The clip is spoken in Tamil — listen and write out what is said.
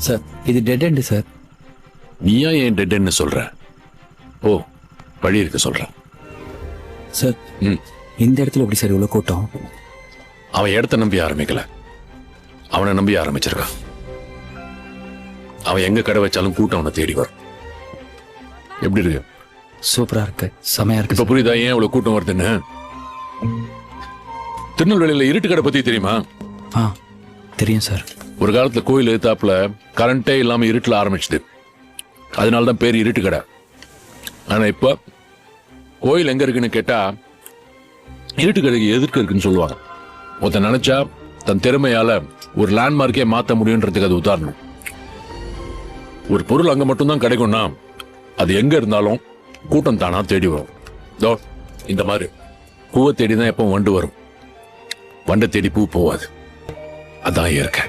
சார் இது டெட் எண்டு சார். நீயா ஏன் டெட்ன்னு சொல்ற? ஓ, வழி இருக்க சொல்ற. சார் இந்த இடத்துல எப்படி சார் இவ்வளோ கூட்டம்? அவன் இடத்த நம்பி ஆரம்பிக்கல, அவனை நம்பி ஆரம்பிச்சிருக்கான். அவன் எங்க கடை வச்சாலும் கூட்டம் அவனை தேடி வரும். எப்படி இருக்கு? சூப்பரா இருக்கு, செமையா இருக்கு. இப்ப புரியுதா ஏன் இவ்வளவு கூட்டம் வருதுன்னு? திருநெல்வேலியில இருட்டு கடை பத்தி தெரியுமா? ஆ தெரியும் சார். ஒரு காலத்துல கோயில் எதிர்த்தாப்புல கரண்டே இல்லாம இருட்டுல ஆரம்பிச்சுது, அதனாலதான் பேர் இருட்டு கடை. ஆனா இப்ப கோயில் எங்க இருக்குன்னு கேட்டா இருட்டு கடைக்கு எதிர்க்க இருக்குன்னு சொல்லுவாங்க. ஒருத்தன் நினைச்சா தன் திறமையால ஒரு லேண்ட்மார்க்கே மாத்த முடியுன்றதுக்கு அது உதாரணம். ஒரு பொருள் அங்க மட்டும்தான் கிடைக்கும்னா அது எங்க இருந்தாலும் கூட்டம் தானா தேடி வரும். தோ இந்த மாதிரி பூவை தேடிதான் எப்போ வண்டு வரும், வண்டை தேடி பூ போவாது. அதான் இயற்கை.